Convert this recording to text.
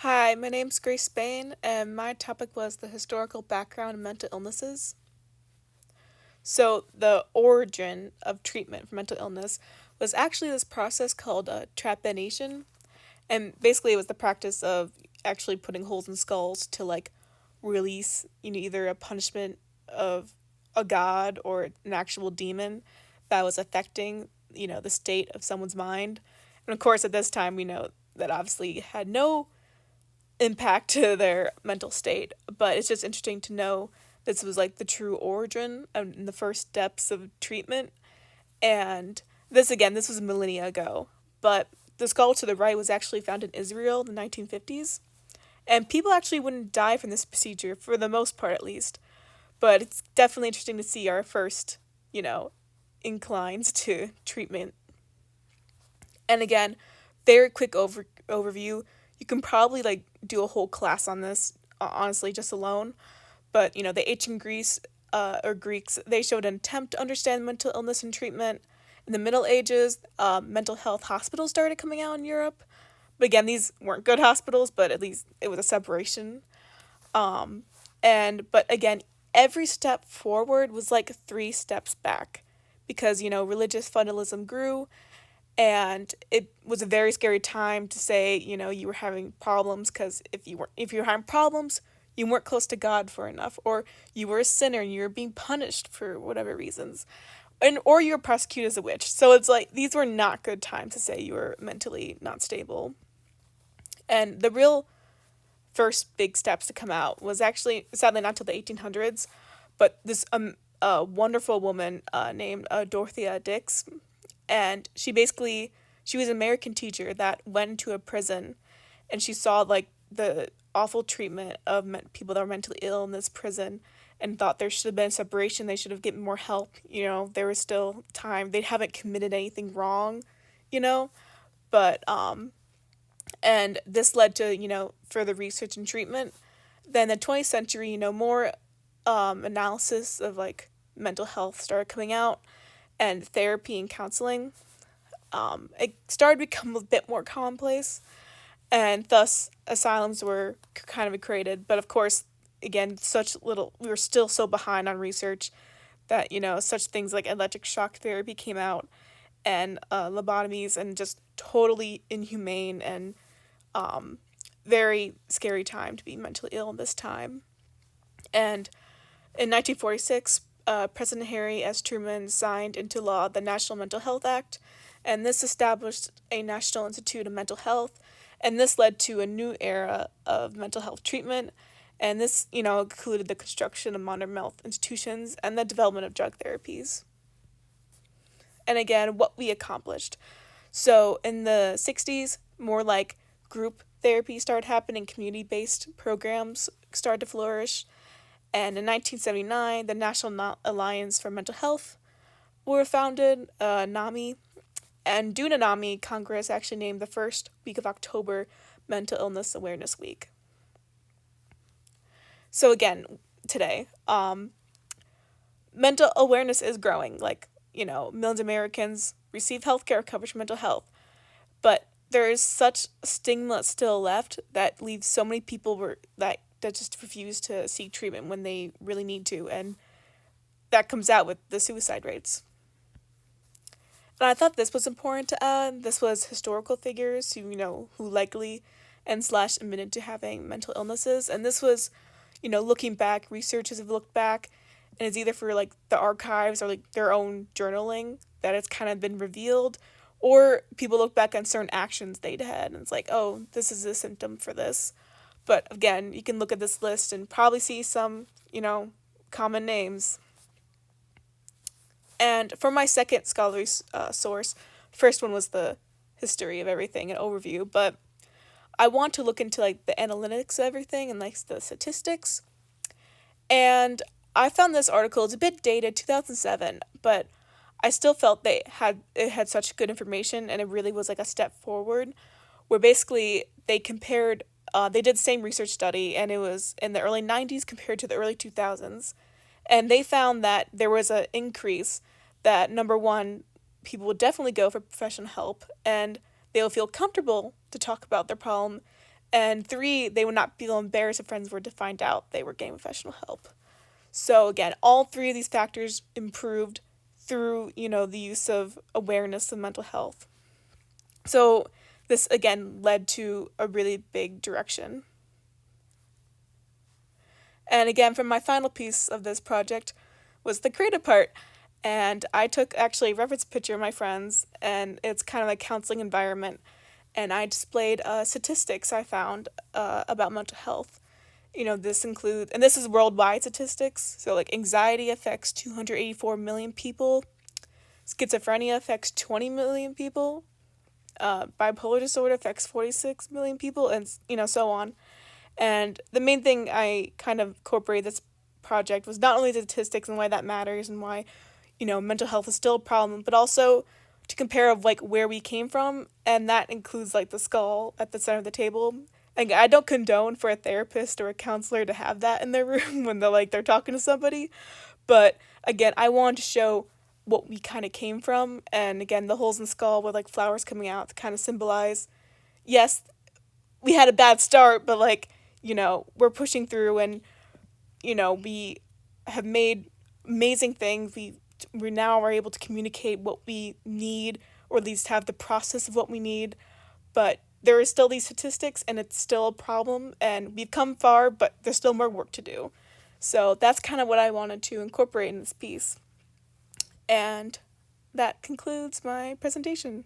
Hi, my name's Grace Spain, and my topic was the historical background of mental illnesses. So, the origin of treatment for mental illness was actually this process called trepanation, and basically it was the practice of actually putting holes in skulls to release, either a punishment of a god or an actual demon that was affecting, the state of someone's mind. And of course, at this time, we know that obviously had no impact to their mental state. But it's just interesting to know this was like the true origin and the first steps of treatment. And this was millennia ago. But the skull to the right was actually found in Israel in the 1950s. And people actually wouldn't die from this procedure, for the most part at least. But it's definitely interesting to see our first, inclines to treatment. And again, very quick overview. You can probably do a whole class on this, honestly, just alone. But the ancient Greece or Greeks, they showed an attempt to understand mental illness and treatment. In the Middle Ages, mental health hospitals started coming out in Europe. But again, these weren't good hospitals, but at least it was a separation. And but again, every step forward was like three steps back, because religious fundamentalism grew, and it was a very scary time to say you were having problems, because if you were having problems, you weren't close to God for enough, or you were a sinner and you were being punished for whatever reasons, and or you were prosecuted as a witch. So it's like these were not good times to say you were mentally not stable. And the real first big steps to come out was actually sadly not till the 1800s, but this a wonderful woman named Dorothea Dix, and she was an American teacher that went to a prison, and she saw the awful treatment of people that were mentally ill in this prison, and thought there should have been separation. They should have gotten more help. There was still time. They haven't committed anything wrong, you know. But and this led to further research and treatment. Then the 20th century, more analysis of mental health started coming out, and therapy and counseling. It started to become a bit more commonplace, and thus asylums were kind of created. But of course, again, we were still so behind on research that such things like electric shock therapy came out, and lobotomies, and just totally inhumane and very scary time to be mentally ill in this time. And in 1946, President Harry S. Truman signed into law the National Mental Health Act, and this established a National Institute of Mental Health, and this led to a new era of mental health treatment, and this, included the construction of modern health institutions and the development of drug therapies. And again, what we accomplished. So in the 60s, more group therapy started happening, community-based programs started to flourish, and in 1979, the National Alliance for Mental Health were founded, NAMI, and due to NAMI, Congress actually named the first week of October Mental Illness Awareness Week. So again, today, mental awareness is growing. Millions of Americans receive healthcare coverage for mental health, but there is such stigma still left that leaves so many people that just refuse to seek treatment when they really need to, and that comes out with the suicide rates. And I thought this was important to add. This was historical figures who likely and slash admitted to having mental illnesses, and this was, looking back. Researchers have looked back, and it's either for the archives or their own journaling that it's kind of been revealed, or people look back on certain actions they'd had, and it's like, oh, this is a symptom for this. But again, you can look at this list and probably see some, common names. And for my second scholarly source, first one was the history of everything, an overview, but I want to look into the analytics of everything and the statistics. And I found this article, it's a bit dated, 2007, but I still felt it had such good information, and it really was a step forward, where basically they did the same research study, and it was in the early 90s compared to the early 2000s. And they found that there was an increase that, number one, people would definitely go for professional help, and they'll feel comfortable to talk about their problem, And 3, they would not feel embarrassed if friends were to find out they were getting professional help. So again, all 3 of these factors improved through, the use of awareness of mental health. So this again led to a really big direction. And again, from my final piece of this project was the creative part. And I took actually a reference picture of my friends, and it's kind of a counseling environment. And I displayed statistics I found about mental health. This includes, and this is worldwide statistics. So, like, anxiety affects 284 million people, schizophrenia affects 20 million people, bipolar disorder affects 46 million people, and, so on. And the main thing I kind of incorporated this project was not only the statistics and why that matters and why, mental health is still a problem, but also to compare of like where we came from, and that includes like the skull at the center of the table. And I don't condone for a therapist or a counselor to have that in their room when they're talking to somebody, but again, I wanted to show what we kind of came from, and again, the holes in the skull with like flowers coming out to kind of symbolize, yes, we had a bad start, but like, we're pushing through, and we have made amazing things. We now are able to communicate what we need, or at least have the process of what we need. But there is still these statistics, and it's still a problem, and we've come far, but there's still more work to do. So that's kind of what I wanted to incorporate in this piece. And that concludes my presentation.